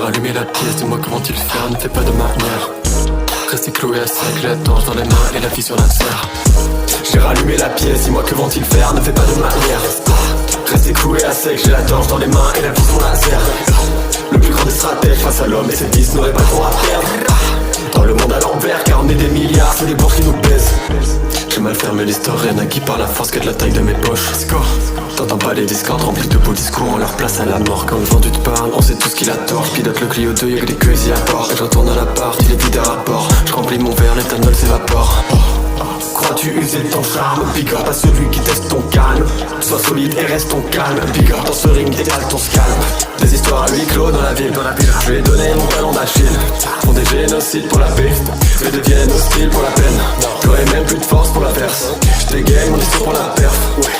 rallumé la pièce, dis-moi comment tu le faire, ne fais pas de manière. Rester cloué à sec, la torche dans les mains et la vie sur l'insert. J'ai rallumé la pièce, dis-moi que vont-ils faire, ne fais pas de manière. Rester cloué à sec, j'ai la torche dans les mains et la vie sur laser. Le plus grand des stratèges face à l'homme et ses vices n'aurait pas trop à perdre. Dans le monde à l'envers, car on est des milliards, c'est des bourses qui nous baissent. J'ai mal fermé l'histoire, rien acquis par la force que de la taille de mes poches. T'entends pas les discordes remplis de beaux discours, on leur place à la mort. Quand le vent du te parle, on sait tout ce qu'il a tort. Pilote le Clio 2, y'a que des cuisines à bord. Et je retourne à l'appart, il est vide à rapport. Je remplis mon verre, l'éthanol s'évapore. Crois-tu user ton charme? Big up à celui qui teste ton calme. Sois solide et reste ton calme. Big up dans ce ring, détale ton scalp. Des histoires à huis clos dans la ville. Je lui ai donné mon talon d'Achille. Font des génocides pour la paix, mais deviennent hostiles pour la peine. J'aurais même plus de force pour la verse. J'étais game, mon histoire pour la perf.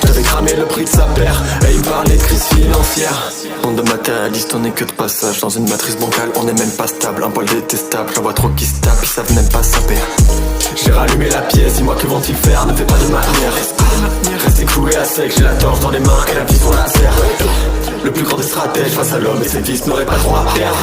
J'avais cramé le prix de sa paire. Et il me parlait de crise financière. Monde de matérialiste, on n'est que de passage. Dans une matrice bancale, on n'est même pas stable. Un poil détestable, j'en vois trop qui se tapent. Ils savent même pas saper. J'ai rallumé la pièce, dis-moi que vont-ils faire, ne fais pas de manière. Rester cloué à sec, j'ai la torche dans les mains et la vie sur laser. Le plus grand des stratèges face à l'homme et ses vices n'aurait pas trop à perdre.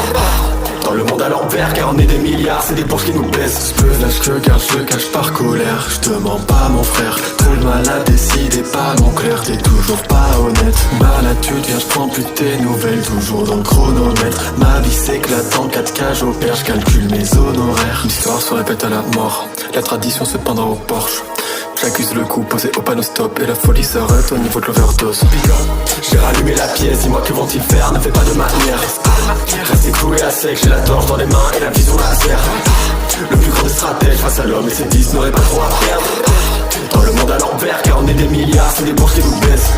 Dans le monde à l'envers, car on est des milliards, c'est des bourses qui nous baissent. Je peux lâche que car je le cache par colère. Je te mens pas mon frère, trop le mal à décider, pas mon clair. T'es toujours pas honnête, malatude, viens je prends plus tes nouvelles. Toujours dans le chronomètre, ma vie s'éclate en 4 cages au père. Je calcule mes honoraires, l'histoire se répète à la mort. La tradition se pendant au Porsche. J'accuse le coup posé au panneau stop et la folie s'arrête au niveau de l'overdose. J'ai rallumé la pièce, dis-moi que vont-ils faire, ne fais pas de manière. Rester cloué à sec, j'ai la torche dans les mains et la vision laser. Le plus grand des stratèges face à l'homme et ses vices n'aurait pas trop à perdre. Dans le monde à l'envers, car on est des milliards, c'est des bourses qui nous baissent.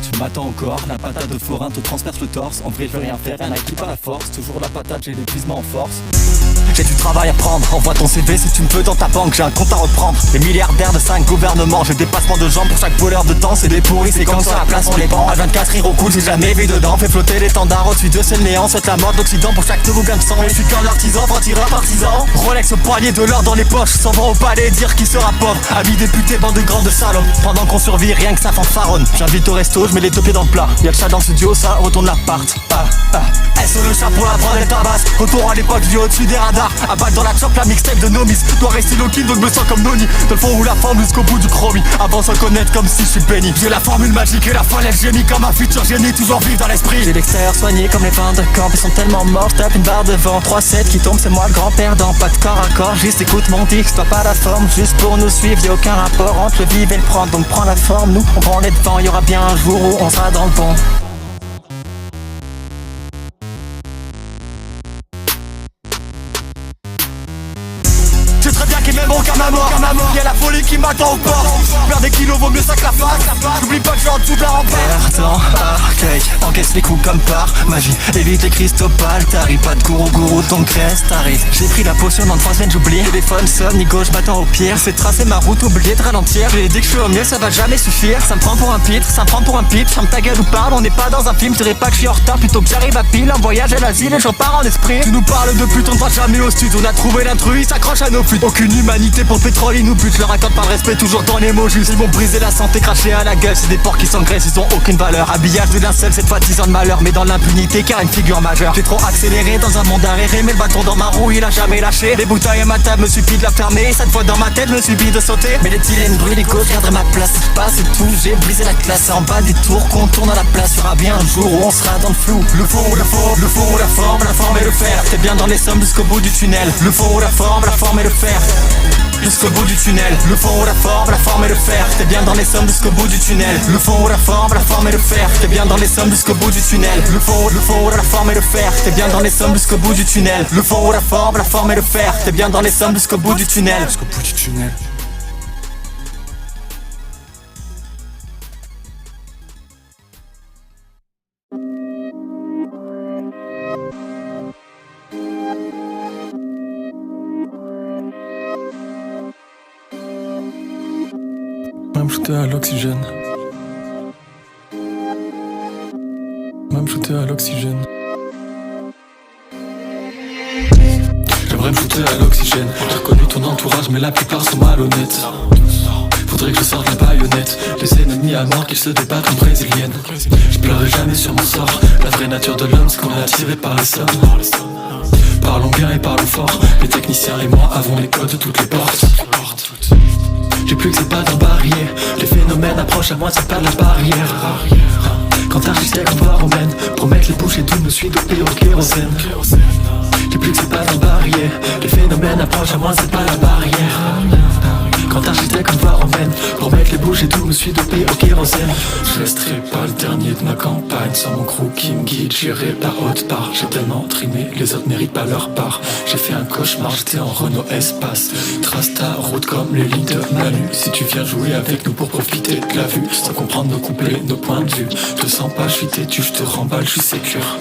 Tu m'attends encore, la patate de forain te transperce le torse. En vrai je veux rien faire, rien acquis par la force. Toujours la patate, j'ai l'épuisement en force. J'ai du travail à prendre, envoie ton CV si tu me veux dans ta banque, j'ai un compte à reprendre. Les milliardaires de 5 gouvernements, j'ai des passements de jambes pour chaque voleur de temps. C'est des pourris, c'est comme sur la place on les pend. H24 rire au cool, j'ai jamais vu dedans. Fait flotter l'étendard au-dessus de c'est le néant. Souhaite la mort d'Occident pour chaque nouveau gain de sang. Et je suis qu'un artisan, franc-tireur partisan. Rolex au poignet, de l'or dans les poches. S'en va au palais dire qui sera pauvre. Amis députés, bande de grandes salopes. Pendant qu'on survit, rien que ça fanfaronne. J'invite au resto, je mets les deux pieds dans le plat. Y'a le chat dans le studio, ça retourne l'appart. Elle sur le chat pour la prendre et tabasse. Retour à l'époque, je vis au-dessus des radars. À balle dans la chope, la mixtape de Nomis. Dois rester low-key, donc me sens comme Noni. Dans le fond ou la forme jusqu'au bout du chromie. Avant sans connaître comme si je suis béni. J'ai la formule magique et la folle elle génie. Comme un futur génie, toujours vivre dans l'esprit. J'ai l'extérieur soigné comme les vins de camp. Ils sont tellement morts, je tape une barre devant. 3-7 qui tombe, c'est moi le grand perdant. Pas de corps à corps, juste écoute mon dix. Toi pas la forme, juste pour nous suivre. Y'a aucun rapport entre le vivre et le prendre. Donc prends la forme, nous on prend les devants. Y'aura bien un jour où on sera dans le bon. Je sais très bien qu'il m'aime aucun ma mort. Y'a la folie qui m'attend au port. Perdre des kilos vaut mieux ça que la face. J'oublie pas que je suis en dessous de la rampe. Attends, encaisse les coups comme par magie. Évite les cristopales, t'arrives pas de gourou, donc reste t'arrives. J'ai pris la potion dans 3 semaines, j'oublie. Téléphone sonne, Nico, je m'attends au pire. C'est tracer ma route, oublier de ralentir. J'ai dit que je suis au mieux, ça va jamais suffire. Ça me prend pour un pitre, ça me prend pour un pitch. Ferme ta gueule ou parle, on n'est pas dans un film. Je dirais pas que je suis en retard, plutôt que j'arrive à pile. Un voyage à l'asile et je repars en esprit. Tu nous parles de pute, on ne va jamais au stud. On a trouvé l'intrus, il s'accroche à nos putes. Aucune humanité pour le pétrole, ils nous butent. Je leur accorde pas le respect, toujours dans les mots justes. Ils vont briser la santé, cracher à la gueule. C'est des porcs qui s'engraissent, ils ont aucune valeur. Habillage de linceul, cette fois 10 ans de malheur. Mais dans l'impunité, car une figure majeure. J'ai trop accéléré dans un monde arrêté. Mais le bâton dans ma roue, il a jamais lâché. Les bouteilles à ma table, me suffit de la fermer. Cette fois dans ma tête, me suffit de sauter. Mais les tylènes brûlent, les gauches garderont ma place. C'est pas, c'est tout, j'ai brisé la classe. En bas des tours, qu'on tourne à la place. Y'aura bien un jour où on sera dans le flou. Le fond ou la forme et le fer. T'es bien dans les sommes jusqu'au bout du tunnel. Le fond ou la forme et le fer. Jusqu'au bout du tunnel, le fond ou la forme et le fer. T'es bien dans les sommes jusqu'au bout du tunnel. Le fond ou la forme et le fer. T'es bien dans les sommes jusqu'au bout du tunnel. Le fond ou la forme et le fer. T'es bien dans les sommes jusqu'au bout du tunnel. Le fond ou la forme et le fer. T'es bien dans les sommes jusqu'au bout du tunnel. Jusqu'au bout du tunnel. me shooter à l'oxygène. Me shooter à l'oxygène. J'aimerais me shooter à l'oxygène. J'ai reconnu ton entourage mais la plupart sont malhonnêtes. Faudrait que je sorte la baïonnette. Les ennemis à mort qu'ils se débattent en brésilienne. Je pleurerai jamais sur mon sort. La vraie nature de l'homme c'est qu'on est attiré par les sommes. Parlons bien et parlons fort. Les techniciens et moi avons les codes de toutes les portes. J'ai plus que c'est pas d'un barillet. Les phénomènes approchent à moi, c'est pas de la barrière. Quand architecte on voit romaine, promettre les bouches et tout me suis dopé au kérosène. J'ai plus que c'est pas d'un barillet. Les phénomènes approchent à moi, c'est pas la barrière. Quand architecte on voit romaine, promettre les bouches et tout me suis dopé au kérosène. Je resterai pas le dernier de ma campagne sans mon crew qui me guide, j'irai la haute part. J'ai tellement trimé, les autres méritent pas leur part. J'ai fait un cauchemar, j'étais en Renault Espace. Trace ta route comme les lignes de Manu. Si tu viens jouer avec nous pour profiter de la vue, sans comprendre nos couplets, nos points de vue. Te sens pas, je suis têtu, je te remballe, je suis sécure.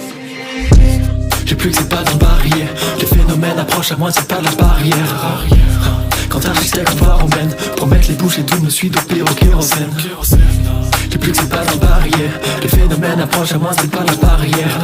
J'ai plus que c'est pas d'un barillet. Les phénomènes approchent à moi, c'est pas de la barrière. Quand architecte on voit romaine, promettre les bouches et tout me suis dopé au kérosène. J'ai plus que c'est pas d'un barillet. Les phénomènes approchent à moi, c'est pas de la barrière.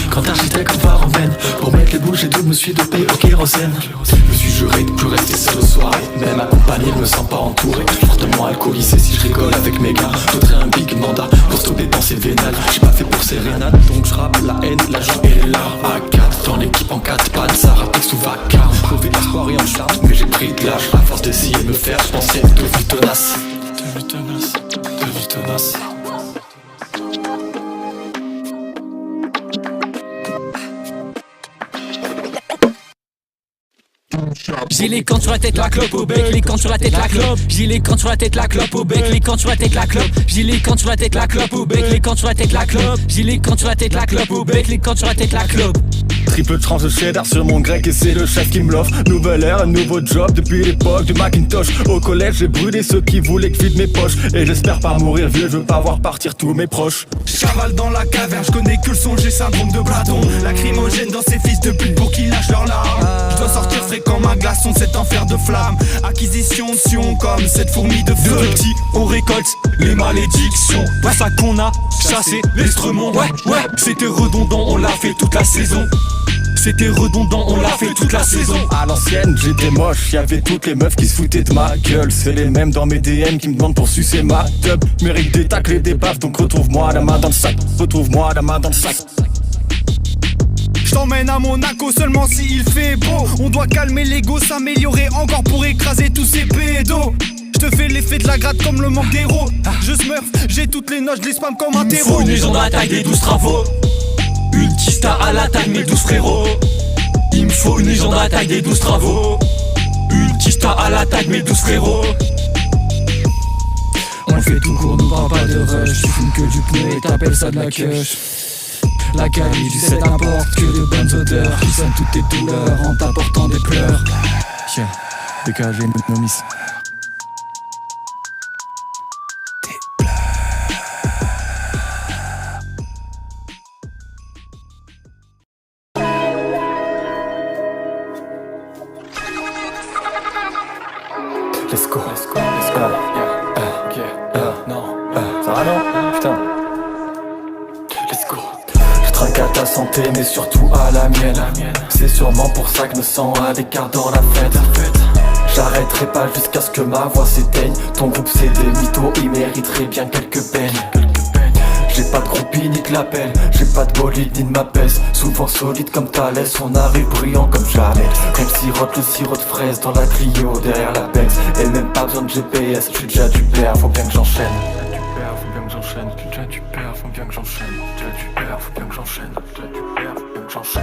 Quand architecte on voit romaine, promettre les bouches et tout me suis dopé au kérosène. Je me suis juré de plus rester seul aux soirées. Même accompagné, je me sens pas entouré. Fortement alcoolisé si je rigole avec mes gars. Faudrait un big mandat pour stopper pensées vénales. J'suis pas fait pour sérénade, donc j'rappe la haine, la joie et l'art. À 4 dans l'équipe en 4 pas de Sarah, texte ou vacarme. Prouvé espoir et en charme, mais j'ai pris de l'âge. À force d'essayer de me faire, j'pensais devenu tenace. Devenu tenace, devenu tenace. J'ai les cannes sur la tête, la clope au bec, les cannes sur la tête, la clope. J'ai les cannes sur la tête, la clope au bec, les cannes sur la tête, la clope. J'ai les cannes sur la tête, la clope au bec, les cannes sur la tête, la clope. J'ai les cannes sur la tête, la clope au bec, les cannes sur la tête, la clope. Triple tranche de cheddar sur mon grec et c'est le chef qui me l'offre. Nouvelle ère, un nouveau job depuis l'époque du Macintosh. Au collège j'ai brûlé ceux qui voulaient que vide mes poches. Et j'espère pas mourir vieux, je veux pas voir partir tous mes proches. Chavale dans la caverne, je connais que le son, j'ai syndrome de Platon. Lacrymogène dans ces fils de pute pour qu'ils lâchent leurs larmes. Je dois sortir frais comme un glaçon, cet enfer de flamme. Acquisition de sion comme cette fourmi de feu. De petit, on récolte les malédictions. Pour ça qu'on a chassé l'estremont. Ouais, c'était redondant, on l'a fait toute la saison. C'était redondant, on l'a fait toute la saison. À l'ancienne, j'étais moche, y'avait toutes les meufs qui se foutaient de ma gueule. C'est les mêmes dans mes DM qui me demandent pour sucer ma tub. Mérite des tacles et des baffes, donc retrouve-moi la main dans le sac. Retrouve-moi la main dans le sac. J't'emmène à Monaco seulement si il fait beau. On doit calmer l'ego, s'améliorer encore pour écraser tous ces pédos. J'te fais l'effet de la gratte comme le manque d'héros. Je smurf, j'ai toutes les notes, j'les spam comme un terreau. Faut une légende à la taille des 12 travaux. Une kista à la taille mes 12 frérots. Il me faut une légende à la taille des 12 travaux. Une kista à la taille mes 12 frérots. On le fait tout court, nous parle pas de rush. Tu fumes que du pneu et t'appelles ça de la cush. La qualité, tu sais, t'apporte que de bonnes odeurs qui sonnent toutes tes douleurs en t'apportant des pleurs. Tiens, dégagez nos miss. Let's go, let's go, let's go. Non, Ça va non? Putain. let's go. Je trinque à ta santé, mais surtout à la mienne. C'est sûrement pour ça que je me sens à l'écart dans la fête. J'arrêterai pas jusqu'à ce que ma voix s'éteigne. Ton groupe c'est des mythos, il mériterait bien quelques peines. J'ai pas de groupie ni de l'appel, j'ai pas de bolide ni de ma pèse. Souvent solide comme Thalès, on arrive brillant comme jamais. Comme sirote, le sirop de fraise dans la Clio derrière la Benz. Et même pas besoin de GPS, j'suis déjà du père, faut bien que j'enchaîne. Faut bien que j'enchaîne, j'suis déjà du père, faut bien que j'enchaîne. Déjà du père, faut bien que j'enchaîne. Déjà du père, faut bien que j'enchaîne.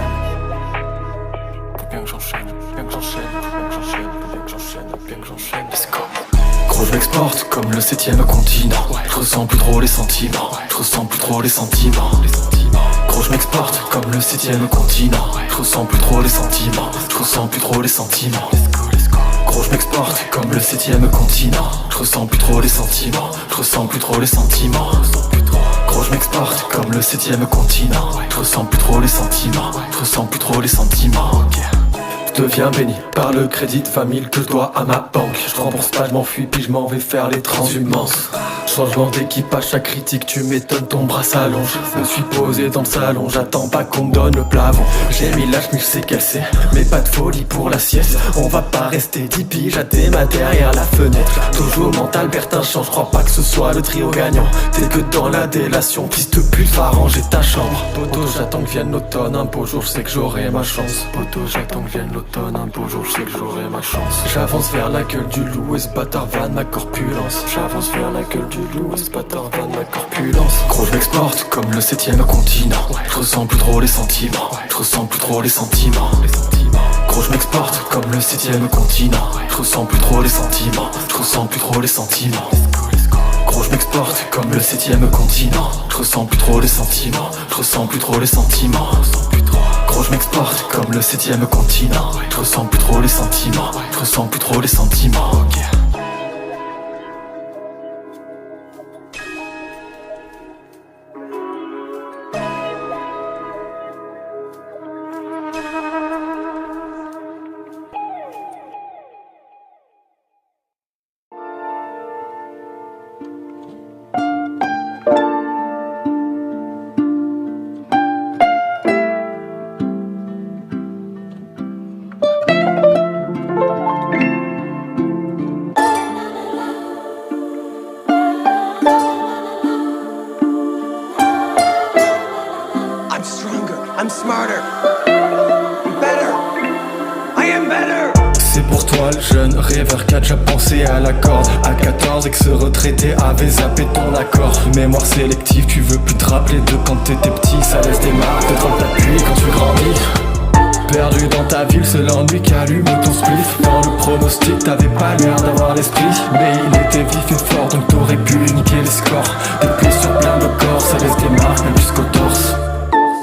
Faut bien que j'enchaîne, faut bien que j'enchaîne, faut bien que j'enchaîne, faut bien que j'enchaîne, faut bien que j'enchaîne. Let's go. Gros je m'exporte comme le 7ème continent. Je ressens plus trop les sentiments. Je ressens plus trop les sentiments. Gros je m'exporte comme le 7ème continent. Je ressens plus trop les sentiments. Je ressens plus trop les sentiments. Gros je m'exporte comme le 7ème continent. Je ressens plus trop les sentiments. Je ressens plus trop les sentiments. Gros je m'exporte comme le 7ème continent. Je ressens plus trop les sentiments. Je ressens plus trop les sentiments. je deviens béni par le crédit de famille que je dois à ma banque. Je rembourse pas, je m'enfuis puis je m'en vais faire les transhumances. Changement d'équipe à chaque critique, tu m'étonnes, ton bras s'allonge. Je me suis posé dans le salon, j'attends pas qu'on me donne le plafond. J'ai mis la chemise, je sais qu'elle sait, mais pas de folie pour la sieste. On va pas rester 10 piges à démater derrière la fenêtre. Toujours mental, Bertin change, je crois pas que ce soit le trio gagnant. T'es que dans la délation, fils de pute, va ranger ta chambre. Poto, j'attends que vienne l'automne, un beau jour je sais que j'aurai ma chance. Poto, j'attends que vienne l'automne, un beau jour je sais que j'aurai ma chance. J'avance vers la gueule du loup et ce bâtard va de ma corpulence. J'avance vers la gueule du loup et ce bâtard va de ma corpulence. Gros, je m'exporte comme le 7ème continent. Je ressens plus trop les sentiments, je ressens plus trop les sentiments. Gros, je m'exporte comme le 7ème continent. Je ressens plus trop les sentiments, je ressens plus trop les sentiments. Gros, je m'exporte comme le 7ème continent. Je ressens plus trop les sentiments, je ressens plus trop les sentiments. Gros, je m'exporte comme le 7ème continent. Je ressens plus trop les sentiments, je ressens plus trop les sentiments. I'm smarter, I'm better, I am better. C'est pour toi le jeune rêveur qui a déjà pensé à la corde. À 14 et que ce retraité avait zappé ton accord. Mémoire sélective, tu veux plus te rappeler de quand t'étais petit. Ça laisse des marques de quand t'appuies quand tu grandis. Perdu dans ta ville, c'est l'ennui qui allume ton spliff. Dans le pronostic, t'avais pas l'air d'avoir l'esprit, mais il était vif et fort, donc t'aurais pu niquer les scores. Des blessures plein de corps, ça laisse des marques même jusqu'au torse.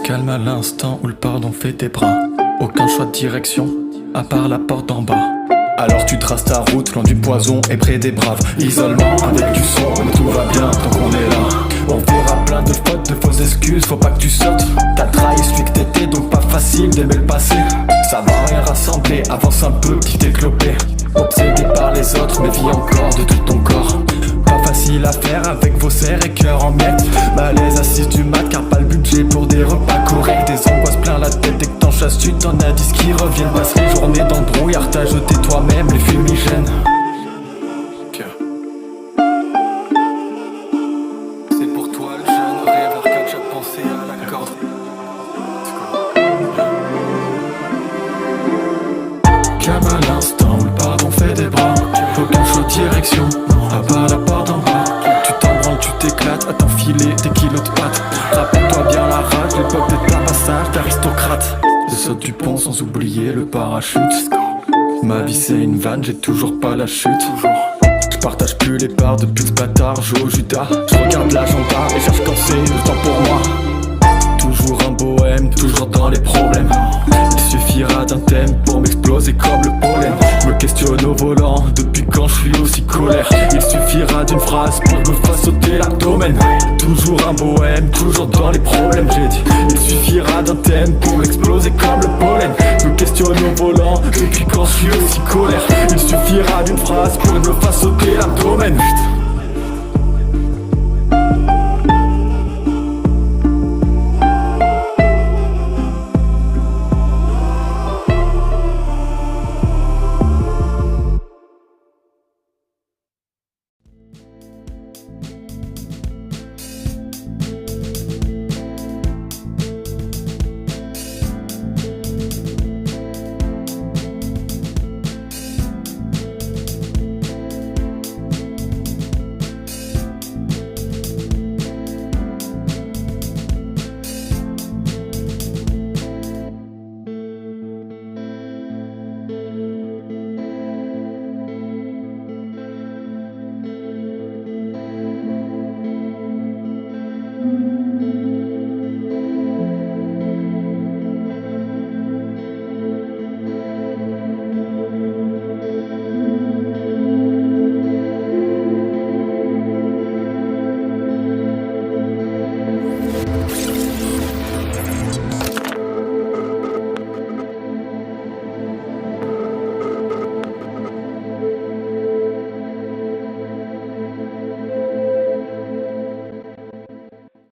Calme à l'instant où le pardon fait tes bras. Aucun choix de direction, à part la porte d'en bas. Alors tu traces ta route, loin du poison et près des braves. Isolement avec du son, mais tout va bien tant qu'on est là. On verra plein de fautes, de fausses excuses, faut pas que tu sautes. T'as trahi celui que t'étais, donc pas facile d'aimer le passé. Ça va rien rassembler, avance un peu, petit éclopé. Obsédé par les autres, mais vis encore de tout ton corps. Pas facile à faire avec vos serres et cœur en miettes. Malaise à 6 du mat, car pas le budget pour des repas corrects. Des angoisses plein la tête, dès que t'en chasses tu t'en as 10 qui reviennent. Passe les journées dans le brouillard, t'as jeté toi-même les fumigènes. C'est pour toi le jeune rêveur qui a déjà pensé à la corde. Calme à l'instant où le pardon fait des bras. Aucun choix de direction, à part la porte en bas. Tu t'en branles, tu t'éclates à t'enfiler des kilos de pâtes. Rappelle-toi bien la rage, l'époque des tapassages d'aristocrates. Je saute du pont sans oublier le parachute. Ma vie c'est une vanne, j'ai toujours pas la chute. Je partage plus les parts depuis ce bâtard, joue au Judas. Je regarde l'agenda et cherche quand c'est le temps pour moi. Toujours un bohème, toujours dans les problèmes. Il suffira d'un thème pour m'exploser comme le pollen. Je me questionne au volant, depuis quand je suis aussi colère. Il suffira d'une phrase pour que me fasse sauter l'abdomen. Toujours un bohème, toujours dans les problèmes, j'ai dit. Il suffira d'un thème pour m'exploser comme le pollen. Je me questionne au volant, depuis quand je suis aussi colère. Il suffira d'une phrase pour que me fasse sauter l'abdomen.